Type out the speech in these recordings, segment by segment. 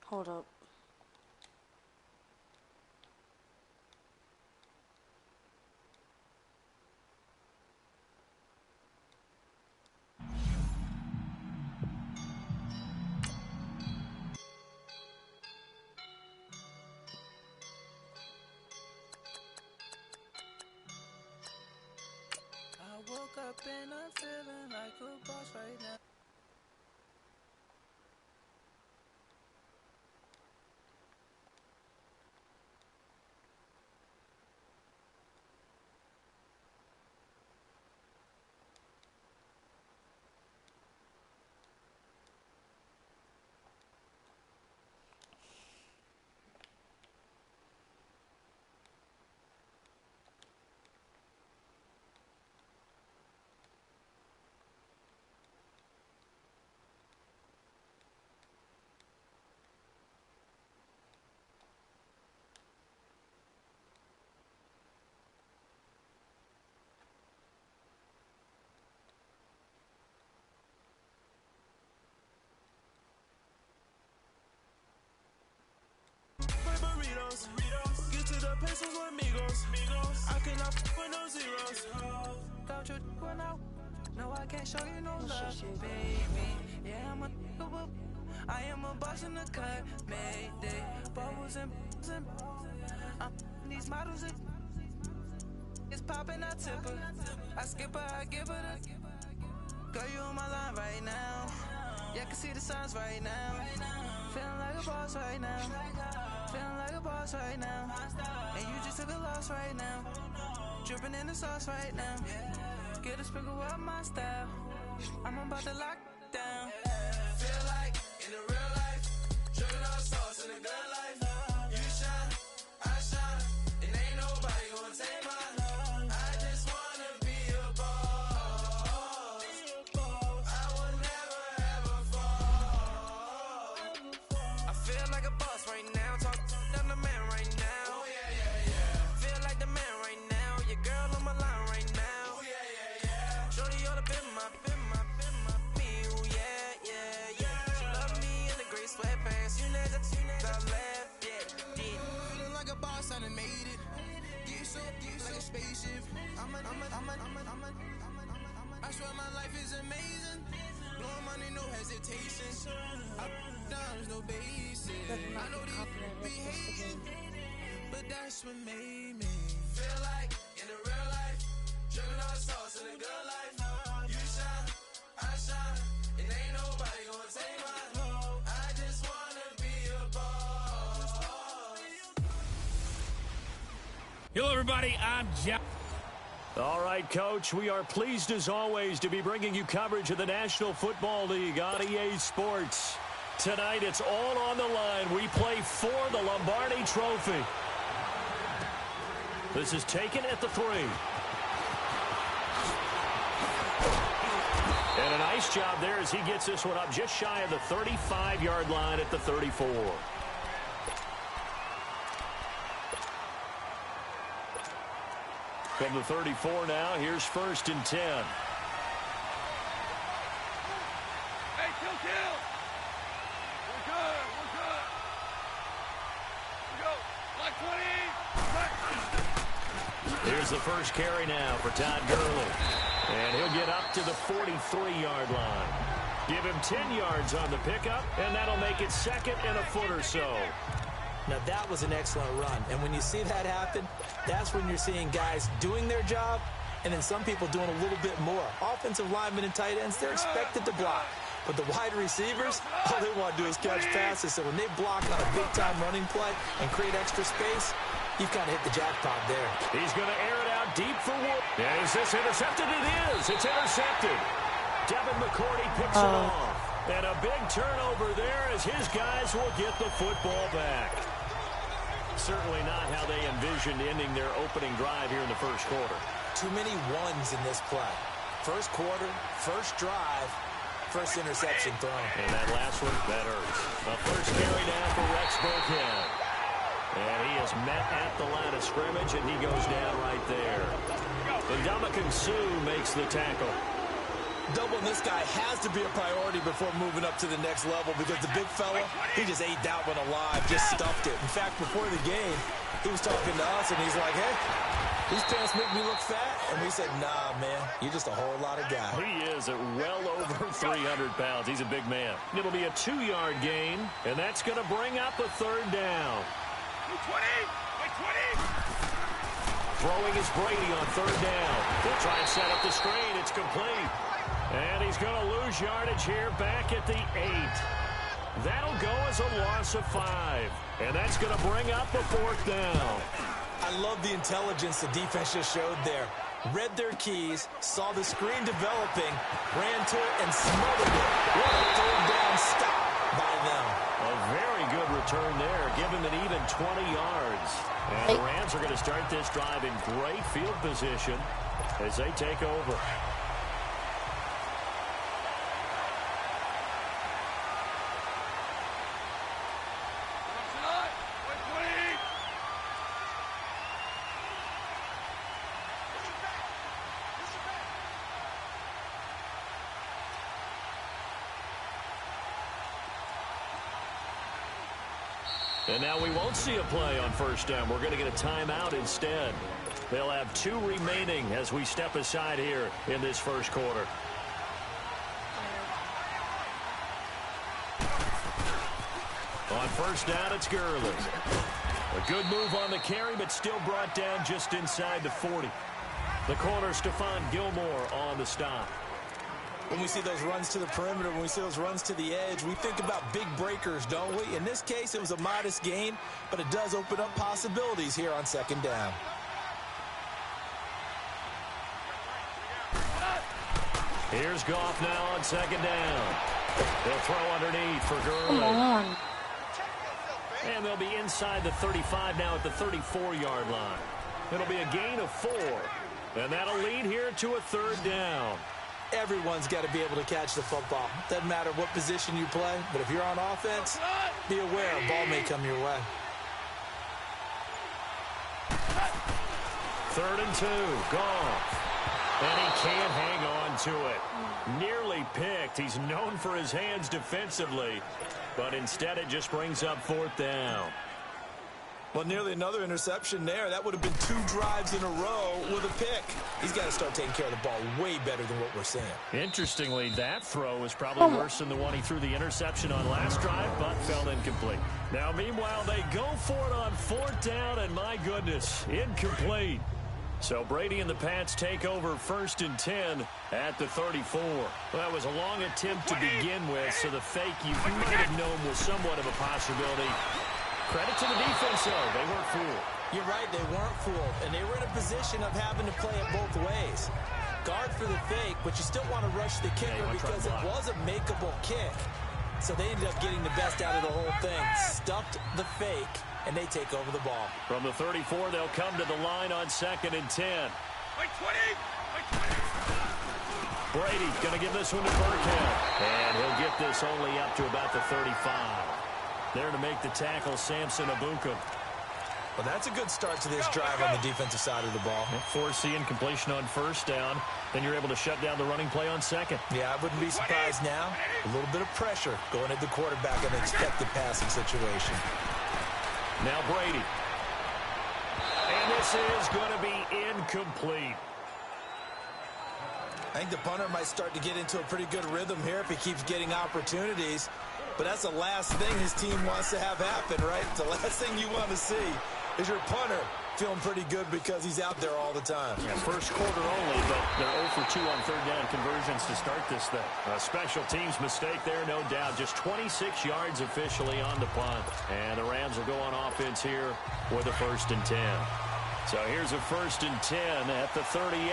Hold up. I woke up and I'm feeling like a boss right now. Burritos. Get to the pesos with amigos. I cannot with no zeros. Don't you run out? No, I can't show you no love, baby. Yeah, I am a boss in the cut. Mayday. Bubbles and I'm these models. It's popping, I tip her. I skip her, I give her the. Girl, you on my line right now. Yeah, I can see the signs right now. Feeling like a boss right now. Feeling like a boss right now. And you just took a loss right now. Dripping in the sauce right now. Get a sprinkle up my style. I'm about to lock down. Feel like in the real life. Dripping on sauce in the good life. You shine, I shine. And ain't nobody gonna take my love. I just wanna be a boss. I will never ever fall. I feel like a boss right now. Talk to the man right now. Oh yeah, yeah, yeah. Feel like the man right now. Your girl on my line right now. Oh yeah, yeah, yeah. Shorty oughta been my, me. Oh yeah, yeah, yeah. She love me in the gray sweatpants. You know that I left, yeah. Feeling like a boss, I done made it. Get so like a spaceship. I swear my life is amazing. Blowing money, no hesitation. Up, down, no basis. I know these be hating, but that's what made me feel like in the real life. Dripping on sauce in the good life. You shine, I shine, and ain't nobody gonna take my love. I just wanna be a boss. Hello, everybody. I'm John. All right, Coach, we are pleased as always to be bringing you coverage of the National Football League on EA Sports. Tonight, it's all on the line. We play for the Lombardi Trophy. This is taken at the 3. And a nice job there as he gets this one up just shy of the 35-yard line at the 34. From the 34 now, here's 1st and 10. Hey, kill. We're good. We go. Like 20. Here's the first carry now for Todd Gurley. And he'll get up to the 43-yard line. Give him 10 yards on the pickup, and that'll make it 2nd and a foot or so. Now, that was an excellent run. And when you see that happen, that's when you're seeing guys doing their job and then some people doing a little bit more. Offensive linemen and tight ends, they're expected to block. But the wide receivers, all they want to do is catch passes. So when they block on a big-time running play and create extra space, you've kind of hit the jackpot there. He's going to air it out deep for Wood. Yeah, is this intercepted? It is. It's intercepted. Devin McCourty picks it off. And a big turnover there as his guys will get the football back. Certainly not how they envisioned ending their opening drive here in the first quarter. Too many ones in this play. First quarter, first drive, first interception thrown. And that last one, that hurts. The first carry now for Rex Burkhead. And he is met at the line of scrimmage, and he goes down right there. And Ndamukong Suh makes the tackle. Doubling this guy has to be a priority before moving up to the next level because the big fella, he just ate that one alive, just stuffed it. In fact, before the game, he was talking to us, and he's like, hey, these pants make me look fat. And we said, nah, man, you're just a whole lot of guy. He is at well over 300 pounds. He's a big man. It'll be a 2-yard gain, and that's going to bring up a 3rd down. 20! 20! Throwing is Brady on 3rd down. They'll try and set up the screen. It's complete. And he's going to lose yardage here back at the 8. That'll go as a loss of 5. And that's going to bring up a 4th down. I love the intelligence the defense just showed there. Read their keys, saw the screen developing, ran to it, and smothered it. What a 3rd down stop by them. A very good return there. Give him an even 20 yards. And the Rams are going to start this drive in great field position as they take over. And now we won't see a play on 1st down. We're going to get a timeout instead. They'll have 2 remaining as we step aside here in this 1st quarter. On 1st down, it's Gurley. A good move on the carry, but still brought down just inside the 40. The corner, Stephon Gilmore on the stop. When we see those runs to the perimeter, when we see those runs to the edge, we think about big breakers, don't we? In this case, it was a modest gain, but it does open up possibilities here on 2nd down. Here's Goff now on 2nd down. They'll throw underneath for Gurley. Come on. And they'll be inside the 35 now at the 34-yard line. It'll be a gain of 4. And that'll lead here to a 3rd down. Everyone's got to be able to catch the football. Doesn't matter what position you play, but if you're on offense, be aware a ball may come your way. 3rd and 2, Goff. And he can't hang on to it. Nearly picked. He's known for his hands defensively, but instead it just brings up 4th down. Well, nearly another interception there. That would have been 2 drives in a row with a pick. He's got to start taking care of the ball way better than what we're seeing. Interestingly, that throw was probably worse than the one he threw the interception on last drive, but fell incomplete. Now, meanwhile, they go for it on 4th down, and my goodness, incomplete. So Brady and the Pats take over 1st and 10 at the 34. Well, that was a long attempt to begin with, so the fake you might have known was somewhat of a possibility. Credit to the defense, though. They weren't fooled. You're right, they weren't fooled, and they were in a position of having to play it both ways. Guard for the fake, but you still want to rush the kicker because it was a makeable kick. So they ended up getting the best out of the whole thing. Stuffed the fake, and they take over the ball. From the 34, they'll come to the line on 2nd and 10. Brady going to give this one to Burkhead. And he'll get this only up to about the 35. There to make the tackle, Samson Abuka. Well, that's a good start to this drive on the defensive side of the ball. Forcing completion on 1st down. Then you're able to shut down the running play on 2nd. Yeah, I wouldn't be surprised now. A little bit of pressure going at the quarterback in an expected passing situation. Now Brady. And this is going to be incomplete. I think the punter might start to get into a pretty good rhythm here if he keeps getting opportunities. But that's the last thing his team wants to have happen, right? The last thing you want to see is your punter feeling pretty good because he's out there all the time. Yeah, 1st quarter only, but they're 0 for 2 on 3rd down conversions to start this thing. A special teams mistake there, no doubt. Just 26 yards officially on the punt. And the Rams will go on offense here with a 1st and 10. So here's a 1st and 10 at the 38.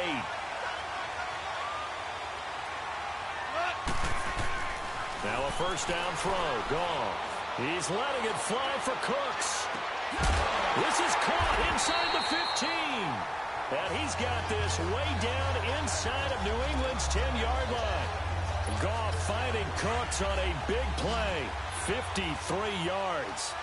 Now a 1st down throw. Goff. He's letting it fly for Cooks. This is caught inside the 15. And he's got this way down inside of New England's 10-yard line. Goff finding Cooks on a big play. 53 yards.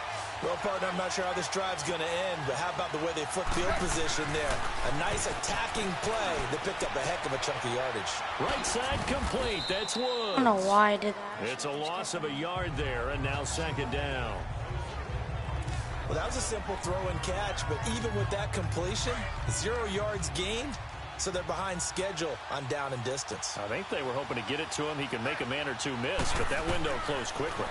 Well, partner, I'm not sure how this drive's going to end, but how about the way they flip field position there? A nice attacking play that picked up a heck of a chunk of yardage. Right side complete. That's one. I don't know why I did that. It's a loss of a yard there, and now second down. Well, that was a simple throw and catch, but even with that completion, 0 yards gained, so they're behind schedule on down and distance. I think they were hoping to get it to him. He could make a man or two miss, but that window closed quickly.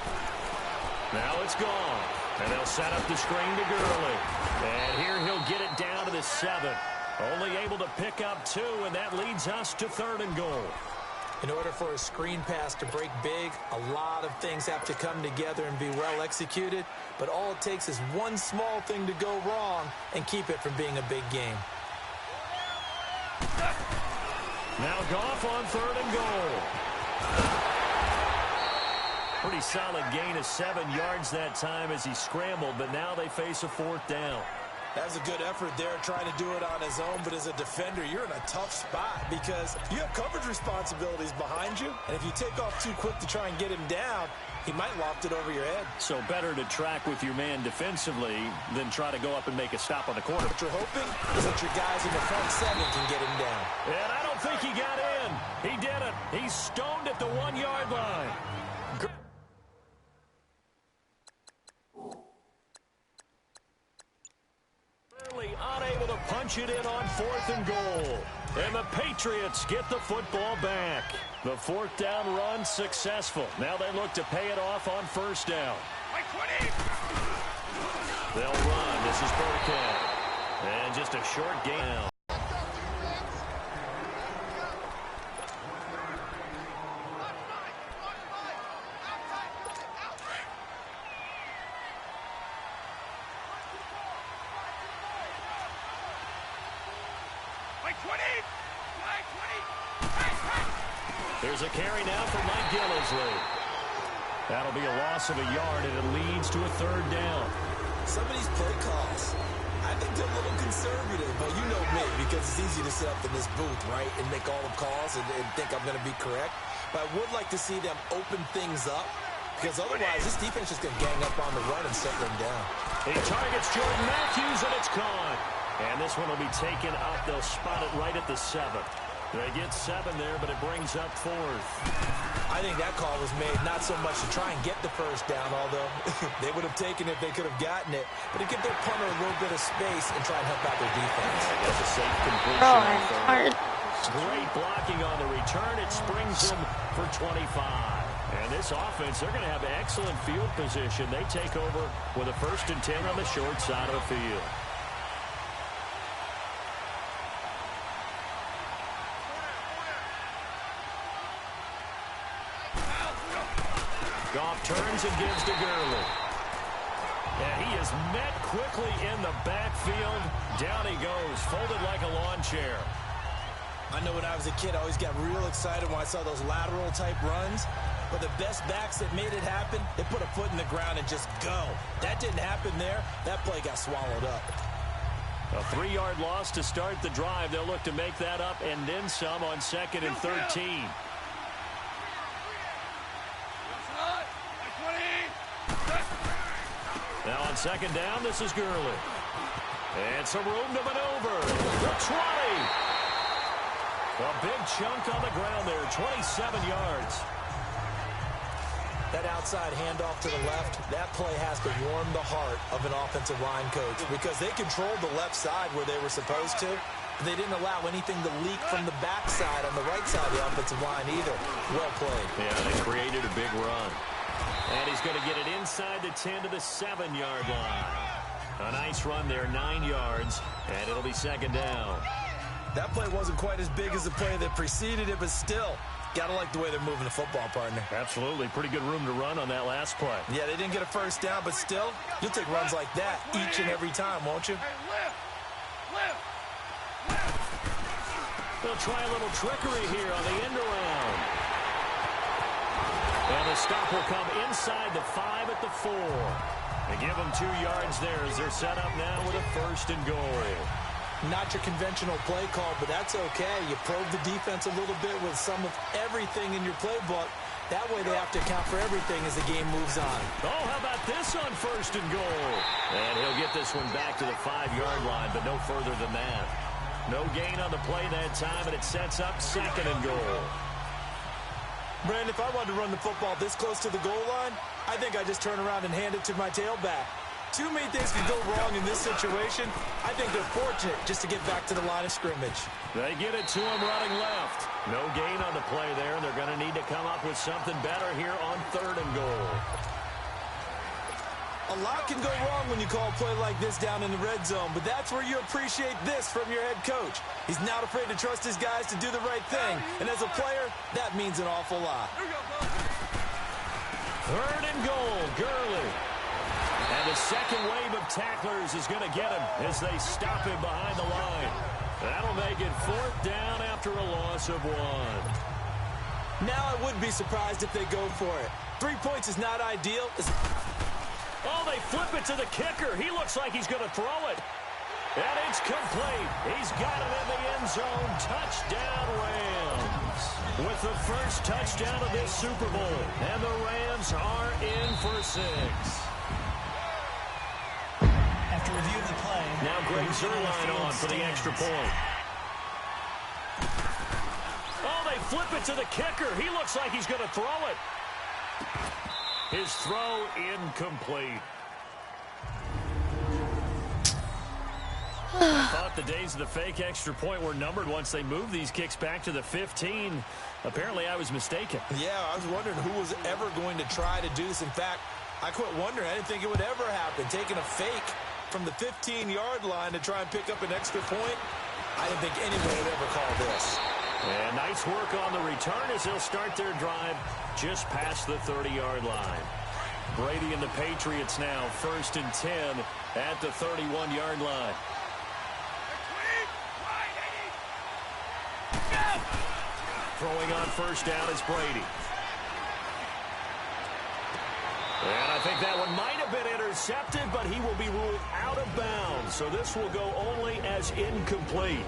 Now it's gone. And they'll set up the screen to Gurley. And here he'll get it down to the 7. Only able to pick up 2, and that leads us to 3rd and goal. In order for a screen pass to break big, a lot of things have to come together and be well executed. But all it takes is one small thing to go wrong and keep it from being a big game. Now Goff on 3rd and goal. Pretty solid gain of 7 yards that time as he scrambled, but now they face a 4th down. That was a good effort there, trying to do it on his own, but as a defender, you're in a tough spot because you have coverage responsibilities behind you, and if you take off too quick to try and get him down, he might loft it over your head. So better to track with your man defensively than try to go up and make a stop on the corner. What you're hoping is that your guys in the front 7 can get him down. And I don't think he got in. He didn't. He's stoned at the 1-yard line. Unable to punch it in on 4th and goal. And the Patriots get the football back. The 4th down run successful. Now they look to pay it off on 1st down. They'll run. This is Burkhead. And just a short gain. There's a carry now for Mike Gillisley. That'll be a loss of a yard, and it leads to a 3rd down. Some of these play calls, I think they're a little conservative, but you know me, because it's easy to sit up in this booth, right, and make all the calls and think I'm going to be correct. But I would like to see them open things up, because otherwise this defense is going to gang up on the run and settle them down. He targets Jordan Matthews, and it's caught. And this one will be taken up. They'll spot it right at the 7. They get 7 there, but it brings up 4th. I think that call was made not so much to try and get the 1st down, although they would have taken it if they could have gotten it, but to give their punter a little bit of space and try and help out their defense. That's a safe completion. Great blocking on the return. It springs them for 25. And this offense, they're going to have excellent field position. They take over with a 1st and 10 on the short side of the field. Goff turns and gives to Gurley. And he is met quickly in the backfield. Down he goes, folded like a lawn chair. I know when I was a kid, I always got real excited when I saw those lateral-type runs. But the best backs that made it happen, they put a foot in the ground and just go. That didn't happen there. That play got swallowed up. A 3-yard loss to start the drive. They'll look to make that up and then some on 2nd and 13. Now on 2nd down, this is Gurley. And some room to maneuver. The 20. A big chunk on the ground there, 27 yards. That outside handoff to the left, that play has to warm the heart of an offensive line coach because they controlled the left side where they were supposed to. But they didn't allow anything to leak from the backside on the right side of the offensive line either. Well played. Yeah, they created a big run. And he's going to get it inside the 10 to the 7-yard line. A nice run there, 9 yards, and it'll be 2nd down. That play wasn't quite as big as the play that preceded it, but still, gotta like the way they're moving the football, partner. Absolutely. Pretty good room to run on that last play. Yeah, they didn't get a 1st down, but still, you'll take runs like that each and every time, won't you? They'll try a little trickery here on the end around. And the stop will come inside the 5 at the 4. They give them 2 yards there as they're set up now with a 1st and goal. Not your conventional play call, but that's okay. You probe the defense a little bit with some of everything in your playbook, That way they have to account for everything as the game moves on. Oh, how about this on 1st and goal? And he'll get this one back to the 5-yard line, but no further than that. No gain on the play that time, and it sets up 2nd and goal. Brandon, if I wanted to run the football this close to the goal line, I think I just turn around and hand it to my tailback. Too many things can go wrong in this situation. I think they're fortunate just to get back to the line of scrimmage. They get it to him running left. No gain on the play there, and they're going to need to come up with something better here on 3rd and goal. A lot can go wrong when you call a play like this down in the red zone, but that's where you appreciate this from your head coach. He's not afraid to trust his guys to do the right thing, and as a player, that means an awful lot. 3rd and goal, Gurley. And the second wave of tacklers is going to get him as they stop him behind the line. That'll make it 4th down after a loss of 1. Now I wouldn't be surprised if they go for it. 3 points is not ideal. Oh, they flip it to the kicker. He looks like he's going to throw it. And it's complete. He's got it in the end zone. Touchdown, Rams. With the first touchdown of this Super Bowl. And the Rams are in for 6. After review of the play, now Greg Zuerlein on for the extra point. Oh, they flip it to the kicker. He looks like he's going to throw it. His throw incomplete. I thought the days of the fake extra point were numbered once they moved these kicks back to the 15. Apparently, I was mistaken. Yeah, I was wondering who was ever going to try to do this. In fact, I quit wondering. I didn't think it would ever happen. Taking a fake from the 15-yard line to try and pick up an extra point, I didn't think anyone would ever call this. And nice work on the return as they'll start their drive just past the 30-yard line. Brady and the Patriots now 1st and 10 at the 31-yard line. Throwing on 1st down is Brady. And I think that one might have been intercepted, but he will be ruled out of bounds. So this will go only as incomplete.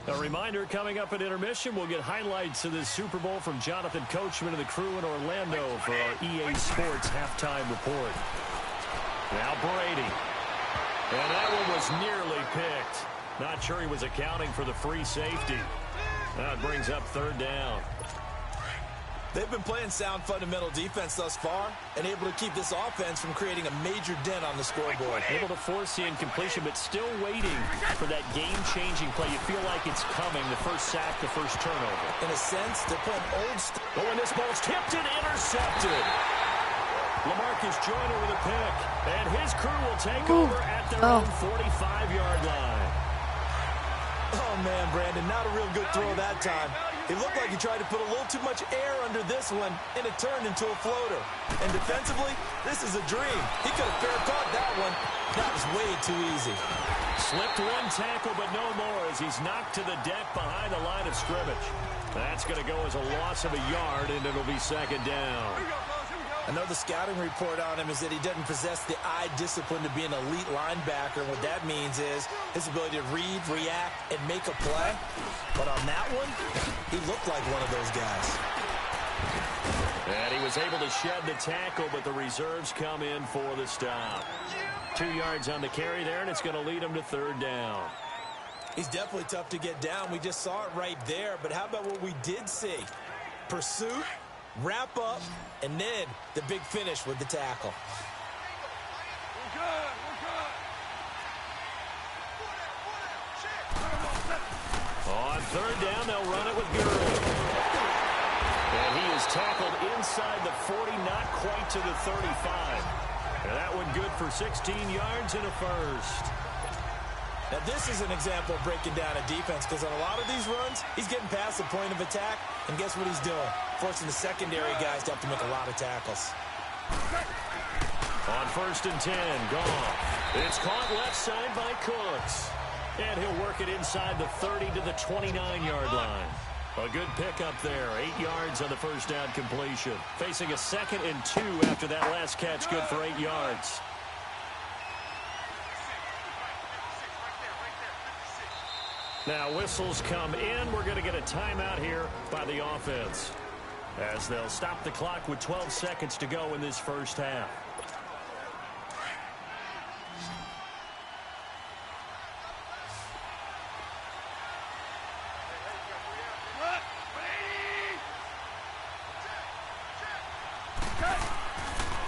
A reminder, coming up at intermission, we'll get highlights of this Super Bowl from Jonathan Coachman and the crew in Orlando for our EA Sports halftime report. Now Brady. And that one was nearly picked. Not sure he was accounting for the free safety. That brings up 3rd down. They've been playing sound fundamental defense thus far and able to keep this offense from creating a major dent on the scoreboard. Able to force the incompletion, but still waiting for that game-changing play. You feel like it's coming, the first sack, the first turnover. In a sense, they're playing old stuff. Oh, and this ball's tipped and intercepted. LaMarcus Joyner with a pick, and his crew will take over at their own 45-yard line. Oh, man, Brandon, not a real good throw that time. It looked like he tried to put a little too much air under this one, and it turned into a floater. And defensively, this is a dream. He could have fair caught that one. That was way too easy. Slipped one tackle, but no more as he's knocked to the deck behind the line of scrimmage. That's going to go as a loss of a yard, and it'll be 2nd down. I know the scouting report on him is that he doesn't possess the eye discipline to be an elite linebacker. And what that means is his ability to read, react, and make a play. But on that one, he looked like one of those guys. And he was able to shed the tackle, but the reserves come in for the stop. 2 yards on the carry there, and it's going to lead him to 3rd down. He's definitely tough to get down. We just saw it right there. But how about what we did see? Pursuit, wrap up, and then the big finish with the tackle. We're good. On 3rd down, they'll run it with Gurley. And he is tackled inside the 40, not quite to the 35. And that one good for 16 yards and a first. Now, this is an example of breaking down a defense because on a lot of these runs, he's getting past the point of attack, and guess what he's doing? Forcing the secondary guys to have to make a lot of tackles. On 1st and 10, Goff. It's caught left side by Cooks. And he'll work it inside the 30 to the 29-yard line. A good pickup there. 8 yards on the first down completion. Facing a 2nd and 2 after that last catch, good for 8 yards. Now whistles come in. We're going to get a timeout here by the offense, as they'll stop the clock with 12 seconds to go in this first half.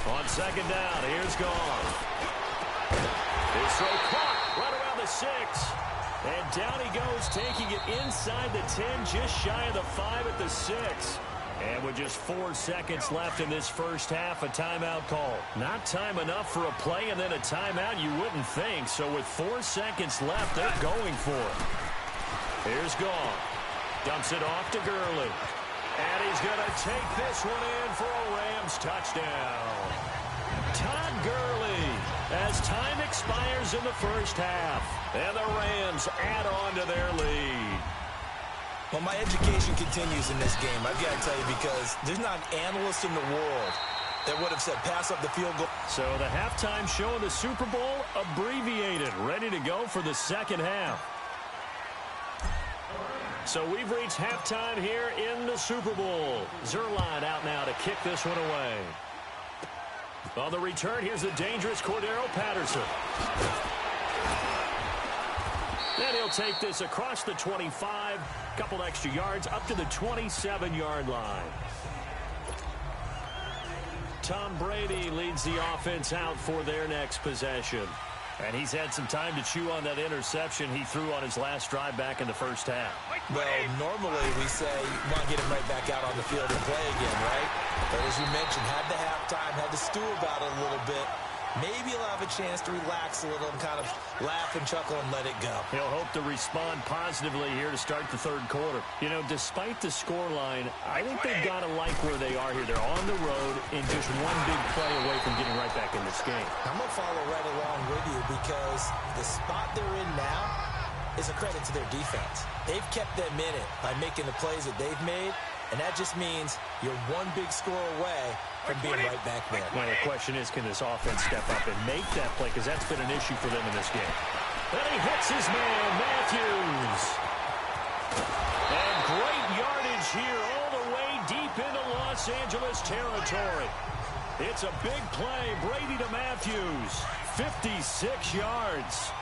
On second down, here's Gone. His throw caught right around the 6. And down he goes, taking it inside the 10, just shy of the 5 at the 6. And with just 4 seconds left in this first half, a timeout call. Not time enough for a play and then a timeout, you wouldn't think. So with 4 seconds left, they're going for it. Here's Gone. Dumps it off to Gurley. And he's going to take this one in for a Rams touchdown. Todd Gurley, as time expires in the first half. And the Rams add on to their lead. Well, my education continues in this game, I've got to tell you, because there's not an analyst in the world that would have said pass up the field goal. So the halftime show of the Super Bowl abbreviated, ready to go for the second half. So we've reached halftime here in the Super Bowl. Zerline out now to kick this one away. On the return, here's the dangerous Cordero Patterson. And he'll take this across the 25, couple extra yards up to the 27-yard line. Tom Brady leads the offense out for their next possession. And he's had some time to chew on that interception he threw on his last drive back in the first half. Well, normally we say you want to get him right back out on the field and play again, right? But as you mentioned, had the halftime, had to stew about it a little bit. Maybe he'll have a chance to relax a little and kind of laugh and chuckle and let it go. He'll hope to respond positively here to start the third quarter. You know, despite the scoreline, I think they've got to like where they are here. They're on the road and just one big play away from getting right back in this game. I'm going to follow right along with you because the spot they're in now is a credit to their defense. They've kept them in it by making the plays that they've made, and that just means you're one big score away from being right back there. Well, the question is, can this offense step up and make that play? Because that's been an issue for them in this game. And he hits his man, Matthews. And great yardage here all the way deep into Los Angeles territory. It's a big play. Brady to Matthews. 56 yards.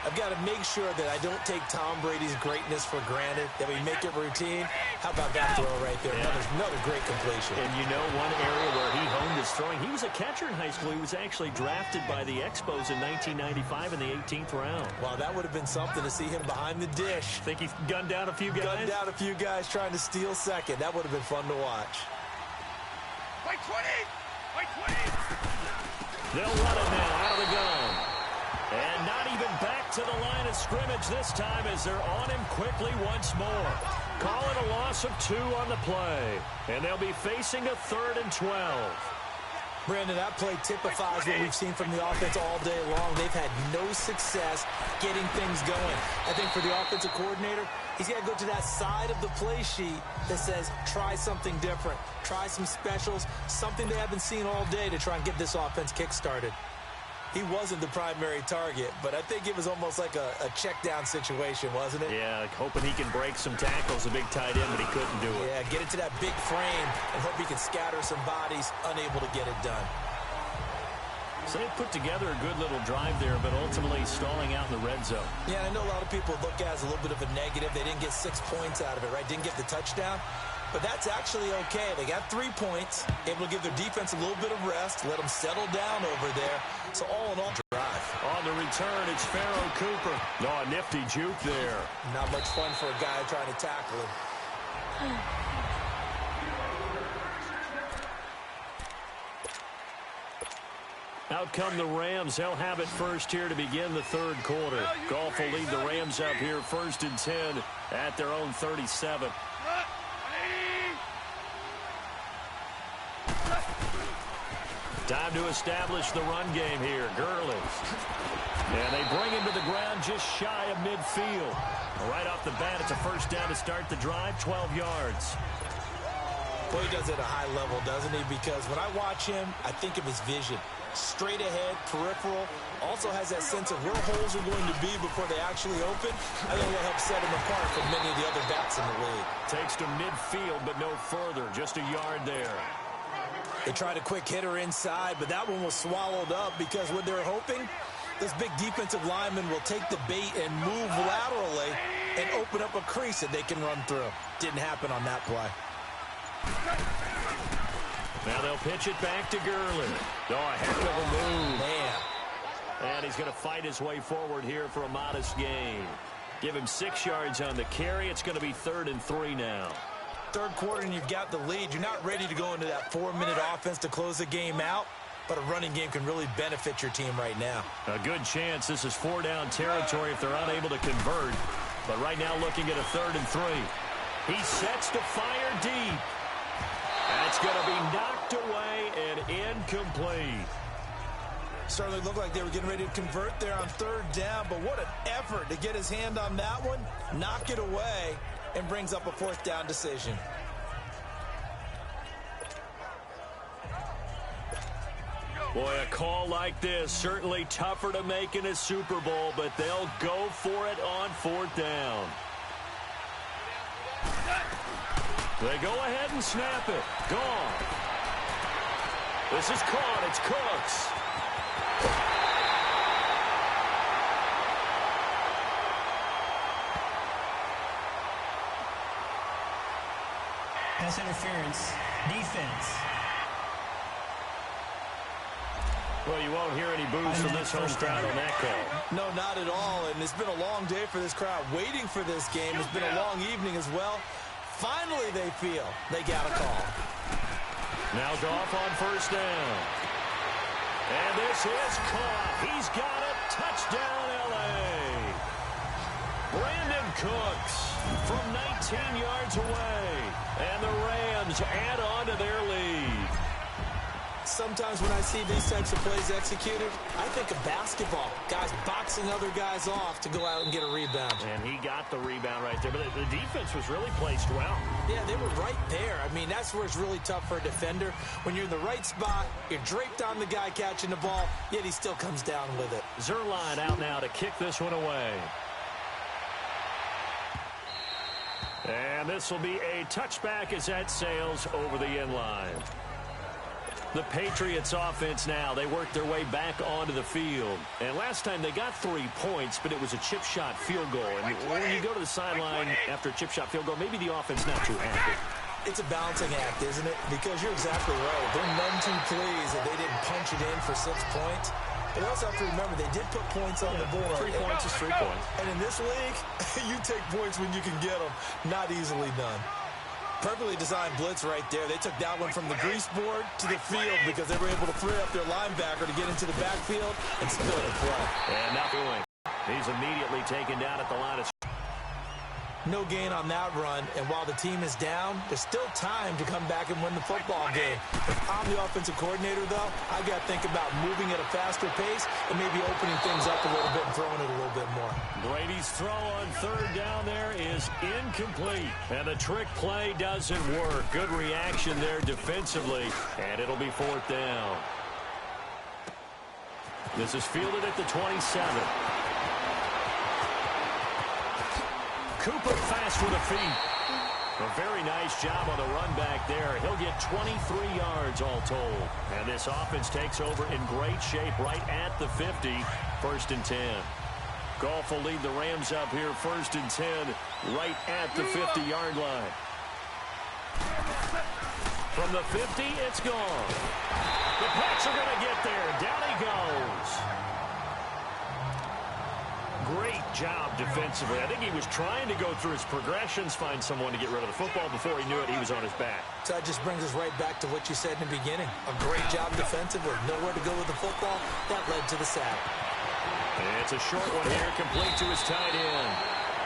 I've got to make sure that I don't take Tom Brady's greatness for granted, that we make it routine. How about that throw right there? Yeah. Another great completion. And you know one area where he honed his throwing, he was a catcher in high school. He was actually drafted by the Expos in 1995 in the 18th round. Wow, that would have been something to see him behind the dish. Think he gunned down a few guys? Gunned down a few guys trying to steal second. That would have been fun to watch. White 20! White 20! They'll run it now out of the gun. And not even back to the line of scrimmage this time as they're on him quickly once more. Call it a loss of 2 on the play. And they'll be facing a 3rd and 12. Brandon, that play typifies what we've seen from the offense all day long. They've had no success getting things going. I think for the offensive coordinator, he's got to go to that side of the play sheet that says, try something different. Try some specials, something they haven't seen all day to try and get this offense kick-started. He wasn't the primary target, but I think it was almost like a check-down situation, wasn't it? Yeah, like hoping he can break some tackles, a big tight end, but he couldn't do it. Yeah, get it to that big frame and hope he can scatter some bodies, unable to get it done. So they put together a good little drive there, but ultimately stalling out in the red zone. Yeah, and I know a lot of people look at it as a little bit of a negative. They didn't get 6 points out of it, right? Didn't get the touchdown. But that's actually okay. They got 3 points, able to give their defense a little bit of rest, let them settle down over there. So all in all, drive. On the return, it's Pharaoh Cooper. Oh, a nifty juke there. Not much fun for a guy trying to tackle him. Out come the Rams. They'll have it first here to begin the third quarter. Goff will lead the Rams up here 1st and 10 at their own 37. Time to establish the run game here. Gurley. And they bring him to the ground just shy of midfield. Right off the bat, it's a first down to start the drive, 12 yards. Well, he does it at a high level, doesn't he? Because when I watch him, I think of his vision. Straight ahead, peripheral, also has that sense of where holes are going to be before they actually open. I think that helps set him apart from many of the other backs in the league. Takes to midfield, but no further. Just a yard there. They tried a quick hitter inside, but that one was swallowed up because what they're hoping, this big defensive lineman will take the bait and move laterally and open up a crease that they can run through. Didn't happen on that play. Now they'll pitch it back to Gurley. Oh, a heck of a move. Man. And he's going to fight his way forward here for a modest gain. Give him 6 yards on the carry. It's going to be 3rd and 3 now. Third quarter and you've got the lead. You're not ready to go into that 4-minute offense to close the game out, but a running game can really benefit your team right now. A good chance this is 4-down territory if they're unable to convert. But right now looking at a 3rd and 3. He sets to fire deep. That's going to be knocked away and incomplete. Certainly looked like they were getting ready to convert there on 3rd down, but what an effort to get his hand on that one, knock it away, and brings up a 4th down decision. Boy, a call like this, certainly tougher to make in a Super Bowl, but they'll go for it on 4th down. They go ahead and snap it. Gone. This is caught. It's Cooks. Pass interference. Defense. Well, you won't hear any boos from this home crowd on that call. No, not at all, and it's been a long day for this crowd waiting for this game. It's been a long evening as well. Finally, they feel they got a call. Now Goff on 1st down. And this is caught. He's got it. Touchdown, L.A. Brandon Cooks from 19 yards away. And the Rams add on to their lead. Sometimes when I see these types of plays executed, I think of basketball. Guys boxing other guys off to go out and get a rebound. And he got the rebound right there. But the defense was really placed well. Yeah, they were right there. I mean, that's where it's really tough for a defender. When you're in the right spot, you're draped on the guy catching the ball, yet he still comes down with it. Zerline out now to kick this one away. And this will be a touchback as that sails over the end line. The Patriots offense now, they work their way back onto the field. And last time they got 3 points, but it was a chip shot field goal. And when you go to the sideline after a chip shot field goal, maybe the offense not too happy. It's a balancing act, isn't it? Because you're exactly right. They're none too pleased that they didn't punch it in for 6 points. But you also have to remember, they did put points on the board. 3 points is 3 points. And in this league, you take points when you can get them. Not easily done. Perfectly designed blitz right there. They took that one from the grease board to the field because they were able to free up their linebacker to get into the backfield and spill the play. And not doing. He's immediately taken down at the line of... No gain on that run, and while the team is down, there's still time to come back and win the football game. If I'm the offensive coordinator, though, I got to think about moving at a faster pace and maybe opening things up a little bit and throwing it a little bit more. Brady's throw on 3rd down there is incomplete, and the trick play doesn't work. Good reaction there defensively, and it'll be 4th down. This is fielded at the 27. Cooper fast with the feet. A very nice job on the run back there. He'll get 23 yards all told. And this offense takes over in great shape right at the 50. 1st and 10. Goff will lead the Rams up here 1st and 10 right at the 50-yard line. From the 50, it's gone. The Pats are going to get there. Down he goes. Great job defensively. I think he was trying to go through his progressions, find someone to get rid of the football. Before he knew it, he was on his back. So that just brings us right back to what you said in the beginning. A great job defensively. Nowhere to go with the football. That led to the sack. And it's a short one here, complete to his tight end.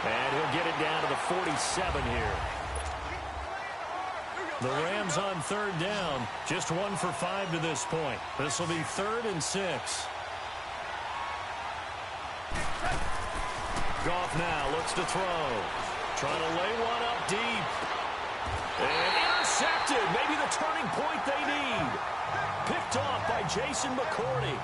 And he'll get it down to the 47 here. The Rams on 3rd down. Just 1 for 5 to this point. This will be 3rd and 6. Goff now looks to throw. Trying to lay one up deep. And intercepted. Maybe the turning point they need. Picked off by Jason McCourty.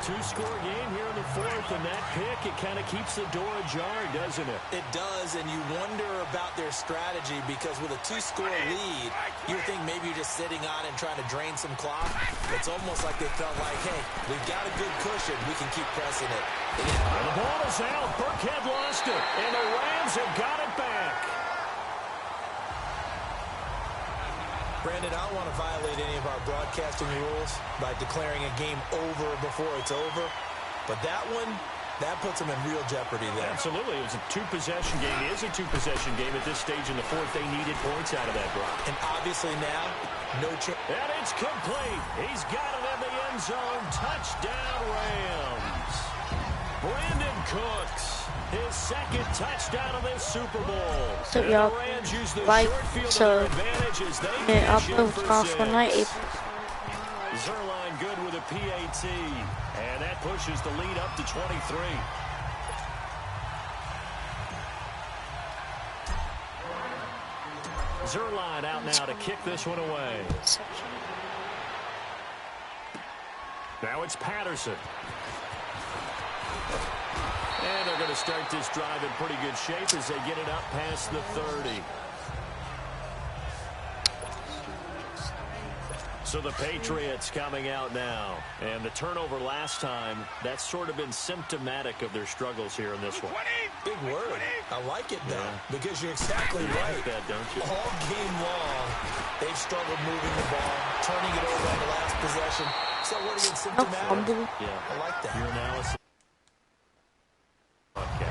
Two-score game here in the fourth, and that pick, it kind of keeps the door ajar, doesn't it? It does, and you wonder about their strategy because with a two-score lead, you would think maybe you're just sitting on and trying to drain some clock. It's almost like they felt like, hey, we've got a good cushion. We can keep pressing it. And the ball is out. Burkhead lost it, and the Rams have got it back. Brandon, I don't want to violate any of our broadcasting rules by declaring a game over before it's over. But that one, that puts them in real jeopardy there. Absolutely. It was a two-possession game. It is a two-possession game at this stage in the fourth. They needed points out of that drive. And obviously now, no chance. And it's complete. He's got it in the end zone. Touchdown, Rams. Brandon Cooks, his second touchdown of this Super Bowl. So y'all like to upload for night. Zerline good with a PAT, and that pushes the lead up to 23. Zerline out now to kick this one away. Now it's Patterson. And they're going to start this drive in pretty good shape as they get it up past the 30. So the Patriots coming out now. And the turnover last time, that's sort of been symptomatic of their struggles here in this one. Big word. I like it, though, because you're exactly right. Like that, don't you? All game long, they've struggled moving the ball, turning it over on the last possession. So what is it, symptomatic? Yeah, I like that. Your analysis.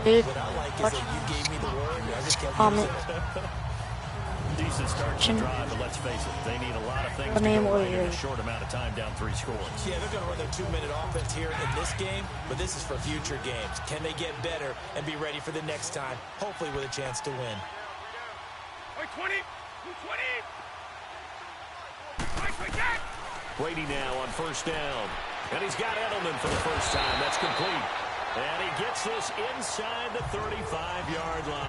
Dude, What I like is that you gave me the word. I just kept comment. Decent start to the drive, but let's face it, they need a lot of things to name go right in was a short amount of time, down 3 scores. Yeah, they're going to run their 2-minute offense here in this game, but this is for future games. Can they get better and be ready for the next time, hopefully with a chance to win? 20, 20. Brady now on first down. And he's got Edelman for the first time. That's complete. And he gets this inside the 35-yard line.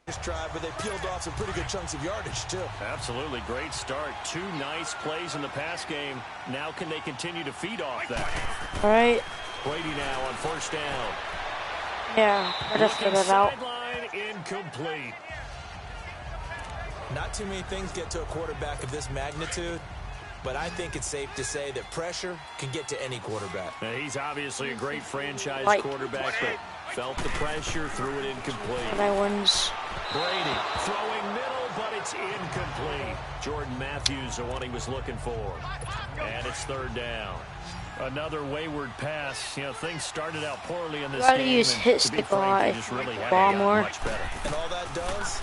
This drive, but they peeled off some pretty good chunks of yardage, too. Absolutely. Great start. 2 nice plays in the pass game. Now can they continue to feed off that? All right. Brady now on first down. Yeah, I just figured it out. Sideline incomplete. Not too many things get to a quarterback of this magnitude, but I think it's safe to say that pressure can get to any quarterback. Now, he's obviously a great franchise Like- quarterback, but felt the pressure, threw it incomplete. And I wins. Brady throwing middle, but it's incomplete. Jordan Matthews, the one he was looking for. And it's third down. Another wayward pass. You know, things started out poorly in this Gotta game. use and hit to be stick a frank, lot they if just you really like haven't ball gotten more. much better. And all that does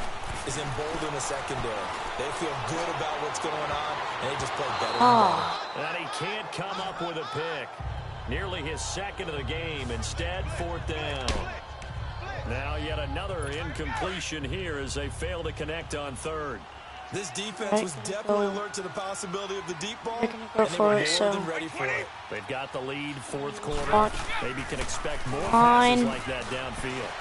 is embolden the secondary. They feel good about what's going on, and they just play better and better. And he can't come up with a pick. Nearly his second of the game. Instead, fourth down. Now yet another incompletion here as they fail to connect on third. This defense was definitely alert to the possibility of the deep ball, and Go they for were it, more so than ready for it. They've got the lead, fourth quarter. Watch. Maybe can expect more Fine. passes like that downfield.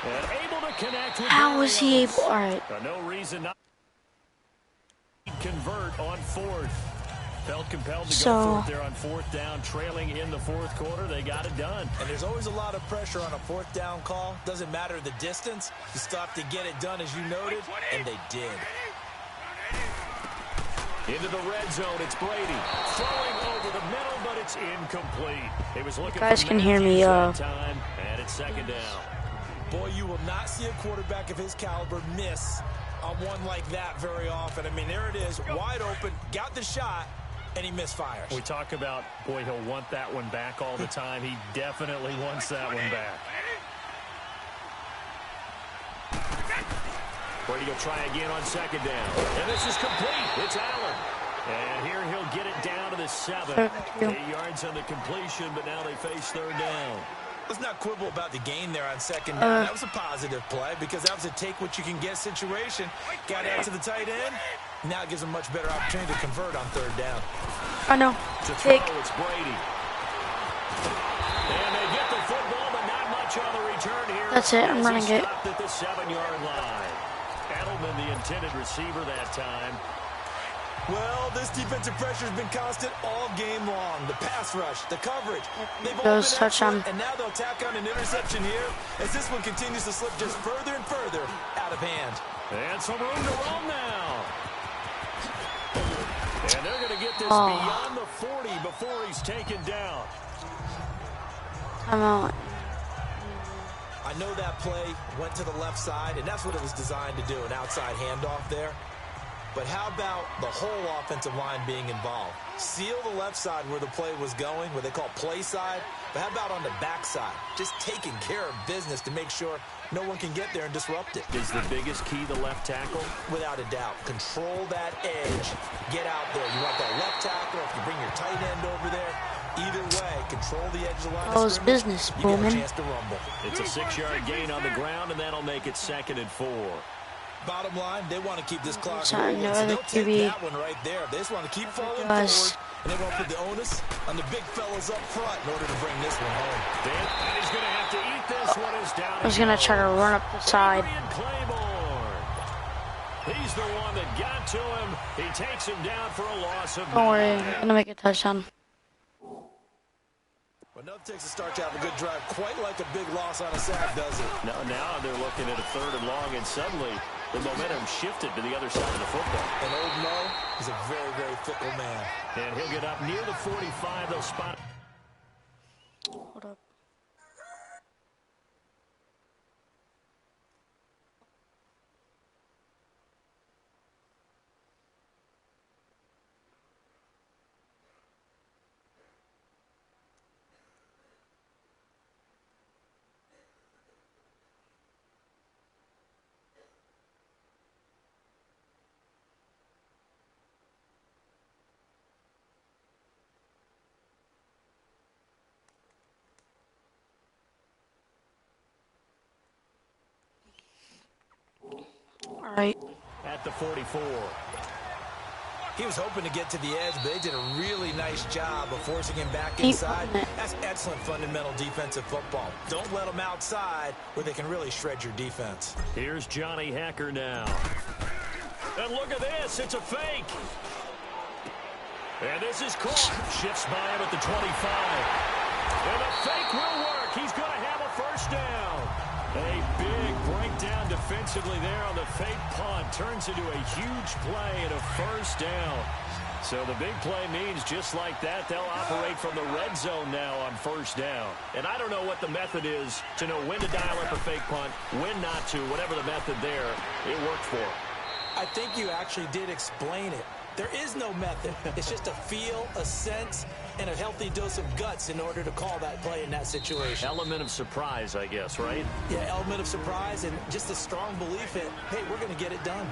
And able to connect with how was he Williams. able? All right. No reason not to convert on fourth. Felt compelled to go for it there on fourth down, trailing in the fourth quarter. They got it done. And there's always a lot of pressure on a fourth down call. Doesn't matter the distance. You stop to get it done, as you noted, and they did. Into the red zone, it's Brady. Throwing over the middle, but it's incomplete. He was looking You guys for can hear me, Matthews that time, and it's second down. Boy, you will not see a quarterback of his caliber miss on one like that very often. I mean, there it is, wide open, got the shot, and he misfires. We talk about, boy, he'll want that one back all the time. He definitely wants that one back. Brady will try again on second down. And this is complete. It's Allen. And here he'll get it down to the 7. 8 yards on the completion, but now they face third down. Let's not quibble about the gain there on second down. That was a positive play because that was a take-what-you-can-get situation. Got out to the tight end. Now it gives them much better opportunity to convert on third down. I know. To Take. throw, it's Brady. And they get the football, but not much pitch on the return here. That's it, I'm running it. Stopped at the 7-yard line. Edelman, the intended receiver that time. Well, this defensive pressure has been constant all game long. The pass rush, the coverage. They've all Goes been touchdown. excellent, and now they'll tack on an interception here as this one continues to slip just further and further out of hand. And some room to roam now. And they're going to get this beyond the 40 before he's taken down. I'm out. I know that play went to the left side, and that's what it was designed to do, an outside handoff there. But how about the whole offensive line being involved? Seal the left side where the play was going, what they call play side. But how about on the back side? Just taking care of business to make sure no one can get there and disrupt it. Is the biggest key the left tackle? Without a doubt. Control that edge. Get out there. You want that left tackle, if you bring your tight end over there. Either way, control the edge of the line. Oh, it's business, you got a Bowman. chance to rumble. It's a 6-yard gain on the ground, and that'll make it 2nd and 4. Bottom line, they want to keep this clock Sorry, moving, no so other they'll take QB. that one right there. They just want to keep falling Guys. forward, and they want to put the onus on the big fellas up front in order to bring this one home. And he's going to have to eat this one as down. I was gonna try to run up the side. Adrian Claiborne. He's the one that got to him. He takes him down for a loss of 9. Don't worry, I'm gonna make a touchdown. Well, nothing takes a start to have a good drive, quite like a big loss on a sack, does it? Now they're looking at a 3rd and long, and suddenly the momentum shifted to the other side of the football. And old Mo is a very, very fickle man. And he'll get up near the 45. They'll spot. Hold up. All right. At the 44. He was hoping to get to the edge, but they did a really nice job of forcing him back Keep inside. on it. That's excellent fundamental defensive football. Don't let them outside where they can really shred your defense. Here's Johnny Hacker now. And look at this. It's a fake. And this is caught. Shifts by him at the 25. And the fake will work. He's going to have a first down. A big breakdown defensively there on the fake punt. Turns into a huge play and a first down. So the big play means just like that, they'll operate from the red zone now on first down. And I don't know what the method is to know when to dial up a fake punt, when not to, whatever the method there, it worked for him. I think you actually did explain it. There is no method. It's just a feel, a sense, and a healthy dose of guts in order to call that play in that situation. Element of surprise, I guess, right? Yeah, element of surprise and just a strong belief in, hey, we're going to get it done.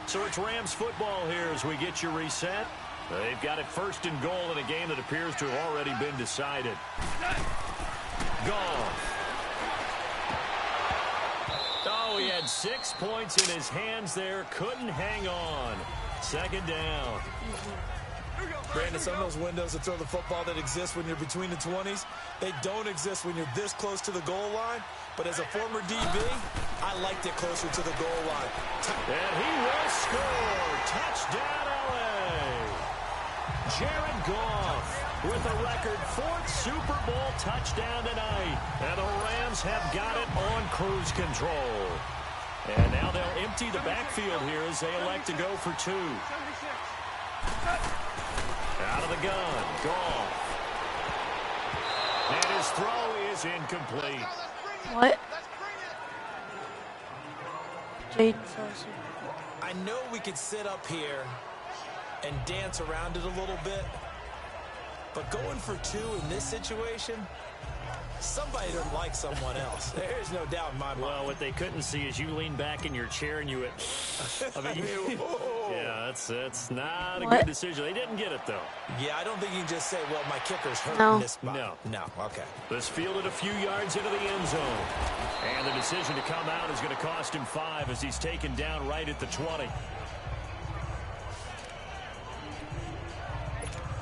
So it's Rams football here as we get your reset. They've got it 1st and goal in a game that appears to have already been decided. Goff. Oh, he had 6 points in his hands there. Couldn't hang on. 2nd down. Brandon, some of those windows to throw the football that exist when you're between the 20s, they don't exist when you're this close to the goal line. But as a former DB, I liked it closer to the goal line. And he will score. Touchdown, L.A. Jared Goff with a record 4th Super Bowl touchdown tonight. And the Rams have got it on cruise control. And now they'll empty the backfield here as they elect to go for 2. Out of the gun, Goff. And his throw is incomplete. What? Jade. I know we could sit up here and dance around it a little bit, but going for 2 in this situation, somebody doesn't like someone else. There's no doubt in my mind. Well, what they couldn't see is you lean back in your chair and you went, I mean, yeah, that's not a good decision. They didn't get it, though. Yeah, I don't think you can just say, well, my kicker's hurt No. in this spot. No, okay. This fielded a few yards into the end zone. And the decision to come out is going to cost him 5 as he's taken down right at the 20.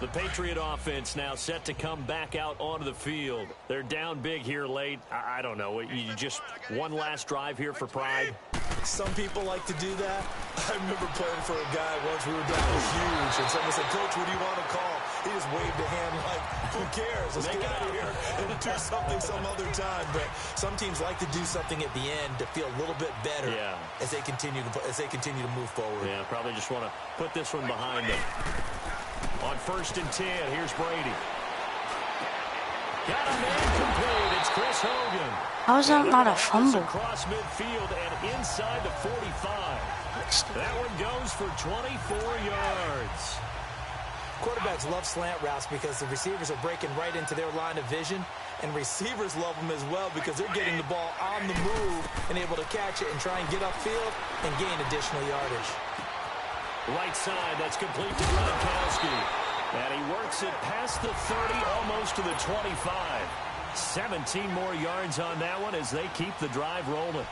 The Patriot offense now set to come back out onto the field. They're down big here late. I don't know. You just one last drive here for pride? Some people like to do that. I remember playing for a guy once. We were down huge, and someone said, "Coach, what do you want to call?" He just waved a hand like, "Who cares? Let's get out of here and do something some other time." But some teams like to do something at the end to feel a little bit better as they continue to move forward. Yeah, probably just want to put this one behind them. On 1st and 10, here's Brady. Got a man complete. It's Chris Hogan. How is that not a fumble? Across midfield and inside the 45. That one goes for 24 yards. Quarterbacks love slant routes because the receivers are breaking right into their line of vision, and receivers love them as well because they're getting the ball on the move and able to catch it and try and get upfield and gain additional yardage. Right side, that's complete to Gronkowski. And he works it past the 30, almost to the 25. 17 more yards on that one as they keep the drive rolling.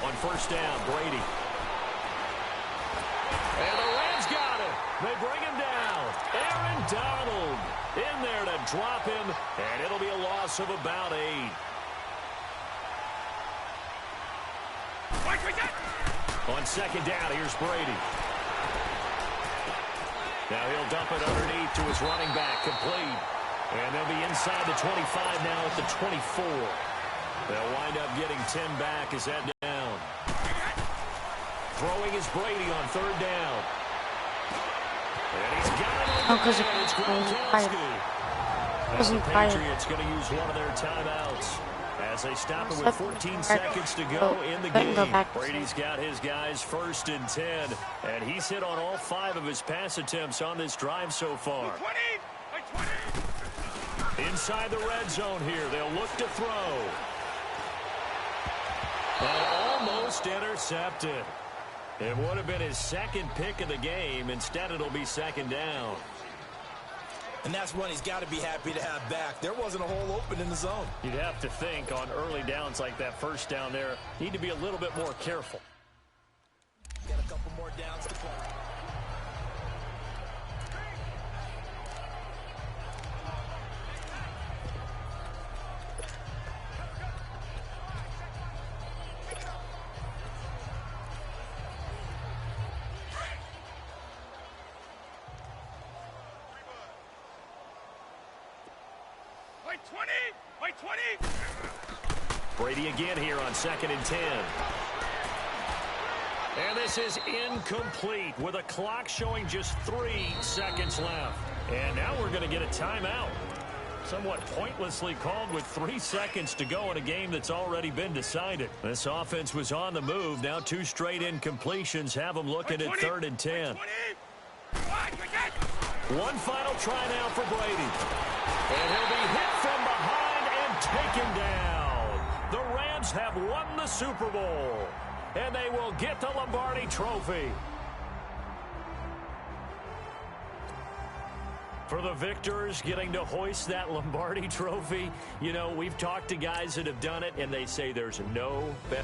On 1st down, Brady. And the Rams got it. They bring him down. Aaron Donald in there to drop him, and it'll be a loss of about 8. On 2nd down, here's Brady. Now he'll dump it underneath to his running back, complete. And they'll be inside the 25 now at the 24. They'll wind up getting 10 back as that down. Throwing is Brady on 3rd down. And he's got it. Oh, because It's Gronkowski. The Patriots going to use one of their timeouts as they stop it with 14 seconds to go in the game. Brady's got his guys 1st and 10, and he's hit on all 5 of his pass attempts on this drive so far. Inside the red zone here, they'll look to throw. And almost intercepted. It would have been his 2nd pick of the game. Instead, it'll be 2nd down. And that's one he's got to be happy to have back. There wasn't a hole open in the zone. You'd have to think on early downs like that 1st down there, need to be a little bit more careful. Got a couple more downs to play. Brady again here on 2nd and 10. And this is incomplete with a clock showing just 3 seconds left. And now we're going to get a timeout. Somewhat pointlessly called with 3 seconds to go in a game that's already been decided. This offense was on the move. Now 2 straight incompletions have them looking at 3rd and 10. One final try now for Brady. And he'll be hit from behind and taken down. The Rams have won the Super Bowl, and they will get the Lombardi Trophy. For the victors, getting to hoist that Lombardi Trophy, you know, we've talked to guys that have done it, and they say there's no better.